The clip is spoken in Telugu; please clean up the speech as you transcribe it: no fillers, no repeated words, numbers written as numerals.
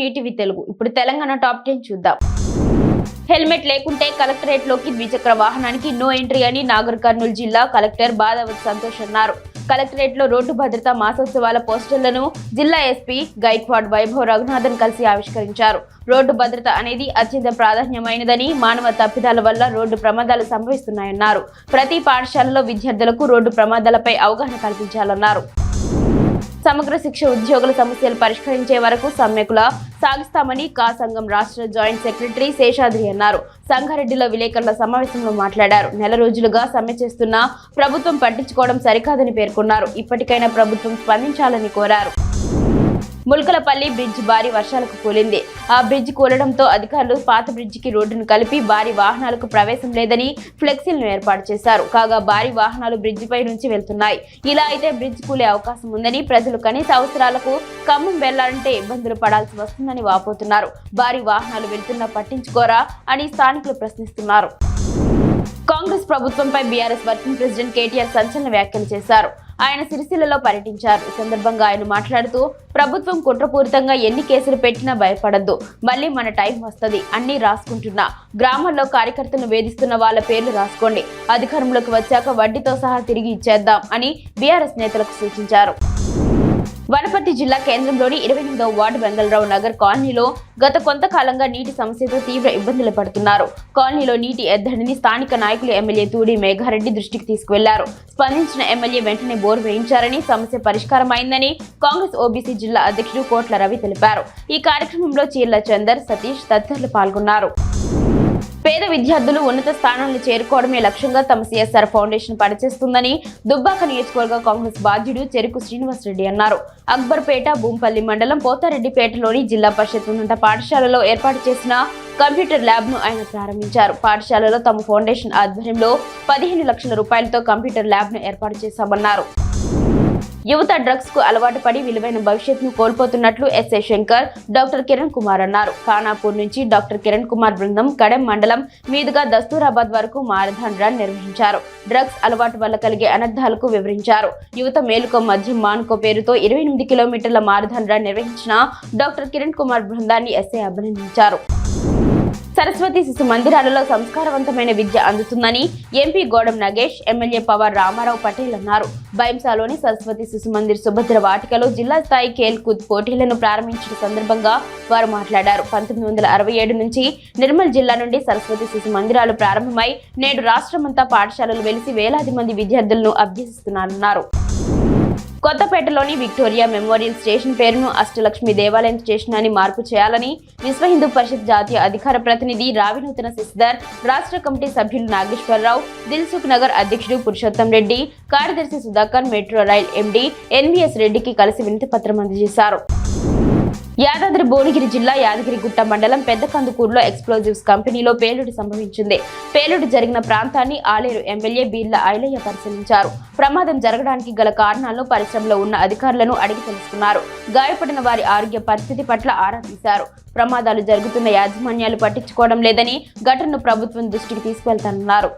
ఈటీవీ తెలుగు. ఇప్పుడు తెలంగాణ టాప్ 10 చూద్దాం. హెల్మెట్ లేకుంటే కలెక్టరేట్ లోకి ద్విచక్ర వాహనానికి నో ఎంట్రీ అని నాగర్ కర్నూలు జిల్లా కలెక్టర్ బాదావత్ సంతోష్ అన్నారు. కలెక్టరేట్ లో రోడ్డు భద్రతా మాసోత్సవాల పోస్టర్లను జిల్లా ఎస్పీ గైక్వాడ్ వైభవ్ రఘునాథన్ కలిసి ఆవిష్కరించారు. రోడ్డు భద్రత అనేది అత్యంత ప్రాధాన్యమైనదని, మానవ తప్పిదాల వల్ల రోడ్డు ప్రమాదాలు సంభవిస్తున్నాయన్నారు. ప్రతి పాఠశాలలో విద్యార్థులకు రోడ్డు ప్రమాదాలపై అవగాహన కల్పించాలన్నారు. సమగ్ర శిక్ష ఉద్యోగుల సమస్యలు పరిష్కరించే వరకు సమ్మెకుల సాగిస్తామని కా సంఘం రాష్ట్ర జాయింట్ సెక్రటరీ శేషాద్రి అన్నారు. సంగారెడ్డిలో విలేకరుల సమావేశంలో మాట్లాడారు. నెల రోజులుగా సమ్మె చేస్తున్నా ప్రభుత్వం పట్టించుకోవడం సరికాదని పేర్కొన్నారు. ఇప్పటికైనా ప్రభుత్వం స్పందించాలని కోరారు. ముల్కలపల్లి బ్రిడ్జ్ భారీ వర్షాలకు కూలింది. ఆ బ్రిడ్జ్ కూలడంతో అధికారులు పాత బ్రిడ్జికి రోడ్డును కలిపి భారీ వాహనాలకు ప్రవేశం లేదని ఫ్లెక్సీలను ఏర్పాటు చేశారు. కాగా భారీ వాహనాలు బ్రిడ్జిపై నుంచి వెళ్తున్నాయి. ఇలా అయితే బ్రిడ్జ్ కూలే అవకాశం ఉందని, ప్రజలు కనీస అవసరాలకు ఖమ్మం వెళ్లాలంటే ఇబ్బందులు పడాల్సి వస్తుందని వాపోతున్నారు. భారీ వాహనాలు వెళ్తున్నా పట్టించుకోరా అని స్థానికులు ప్రశ్నిస్తున్నారు. కాంగ్రెస్ ప్రభుత్వంపై బీఆర్ఎస్ వర్కింగ్ ప్రెసిడెంట్ కేటీఆర్ సంచలన వ్యాఖ్యలు చేశారు. ఆయన సిరిసిల్లలో పర్యటించారు. ఈ సందర్భంగా ఆయన మాట్లాడుతూ, ప్రభుత్వం కుట్రపూరితంగా ఎన్ని కేసులు పెట్టినా భయపడద్దు, మళ్ళీ మన టైం వస్తుంది, అన్ని రాసుకుంటున్నా. గ్రామాల్లో కార్యకర్తలను వేధిస్తున్న వాళ్ళ పేర్లు రాసుకోండి, అధికారంలోకి వచ్చాక వడ్డీతో సహా తిరిగి ఇచ్చేద్దాం అని బీఆర్ఎస్ నేతలకు సూచించారు. వనపర్తి జిల్లా కేంద్రంలోని 28వ వార్డు వెంగళరావు నగర్ కాలనీలో గత కొంతకాలంగా నీటి సమస్యతో తీవ్ర ఇబ్బందులు పడుతున్నారు. కాలనీలో నీటి ఎద్దడిని స్థానిక నాయకులు ఎమ్మెల్యే తూడి మేఘారెడ్డి దృష్టికి తీసుకువెళ్లారు. స్పందించిన ఎమ్మెల్యే వెంటనే బోరు వేయించారని, సమస్య పరిష్కారం అయిందని కాంగ్రెస్ ఓబీసీ జిల్లా అధ్యక్షుడు కోట్ల రవి తెలిపారు. ఈ కార్యక్రమంలో చీర్ల చందర్, సతీష్ తదితరులు పాల్గొన్నారు. పేద విద్యార్థులు ఉన్నత స్థానాలను చేరుకోవడమే లక్ష్యంగా తమ సిఎస్ఆర్ ఫౌండేషన్ పనిచేస్తుందని దుబ్బాక నియోజకవర్గ కాంగ్రెస్ బాధ్యుడు చెరుకు శ్రీనివాసరెడ్డి అన్నారు. అక్బర్పేట, భూంపల్లి మండలం పోతారెడ్డిపేటలోని జిల్లా పరిషత్ ఉన్నత పాఠశాలలో ఏర్పాటు చేసిన కంప్యూటర్ ల్యాబ్ ను ఆయన ప్రారంభించారు. పాఠశాలలో తమ ఫౌండేషన్ ఆధ్వర్యంలో 15 లక్షల రూపాయలతో కంప్యూటర్ ల్యాబ్ ను ఏర్పాటు చేశామన్నారు. యువత డ్రగ్స్ కు అలవాటు పడి విలువైన భవిష్యత్తును కోల్పోతున్నట్లు ఎస్ఐ శంకర్, డాక్టర్ కిరణ్ కుమార్ అన్నారు. ఖానాపూర్ నుంచి డాక్టర్ కిరణ్ కుమార్ బృందం కడెం మండలం మీదుగా దస్తూరాబాద్ వరకు మారథాన్ రన్ నిర్వహించారు. డ్రగ్స్ అలవాటు వల్ల కలిగే అనర్థాలకు వివరించారు. యువత మేలుకో మద్యం మానుకో పేరుతో 28 కిలోమీటర్ల మారథాన్ రన్ నిర్వహించిన డాక్టర్ కిరణ్ కుమార్ బృందాన్ని ఎస్ఐ అభినందించారు. సరస్వతి శిశు మందిరాలలో సంస్కారవంతమైన విద్య అందుతుందని ఎంపీ గోడం నగేష్, ఎమ్మెల్యే పవర్ రామారావు పటేల్ అన్నారు. బైంసాలోని సరస్వతి శిశు మందిర్ సుభద్ర వాటికలో జిల్లా స్థాయి ఖేల్ కూద్ పోటీలను ప్రారంభించిన సందర్భంగా వారు మాట్లాడారు. 1967 నుంచి నిర్మల్ జిల్లా నుండి సరస్వతి శిశు మందిరాలు ప్రారంభమై నేడు రాష్ట్రమంతా పాఠశాలలు వెలిసి వేలాది మంది విద్యార్థులను అభ్యసిస్తున్నారన్నారు. కొత్తపేటలోని విక్టోరియా మెమోరియల్ స్టేషన్ పేరును అష్టలక్ష్మి దేవాలయం స్టేషన్ అని మార్పు చేయాలని విశ్వ హిందూ పరిషత్ జాతీయ అధికార ప్రతినిధి రావినూతన శశిధర్, రాష్ట్ర కమిటీ సభ్యులు నాగేశ్వరరావు, దిల్సుఖ్ నగర్ అధ్యక్షుడు పురుషోత్తం రెడ్డి, కార్యదర్శి Sudhakar, metro rail MD NVS రెడ్డికి కలిసి వినతి పత్రం అందజేశారు. యాదాద్రి భువనగిరి జిల్లా యాదగిరిగుట్ట మండలం పెద్దకందుకూరులో ఎక్స్ప్లోజివ్స్ కంపెనీలో పేలుడు సంభవించింది. పేలుడు జరిగిన ప్రాంతాన్ని ఆలేరు ఎమ్మెల్యే బీర్ల ఐలయ్య పరిశీలించారు. ప్రమాదం జరగడానికి గల కారణాలను పరిశ్రమలో ఉన్న అధికారులను అడిగి తెలుసుకున్నారు. గాయపడిన వారి ఆరోగ్య పరిస్థితి పట్ల ఆరా తీశారు. ప్రమాదాలు జరుగుతున్న యాజమాన్యాలు పట్టించుకోవడం లేదని, ఘటనను ప్రభుత్వం దృష్టికి తీసుకువెళ్తానన్నారు.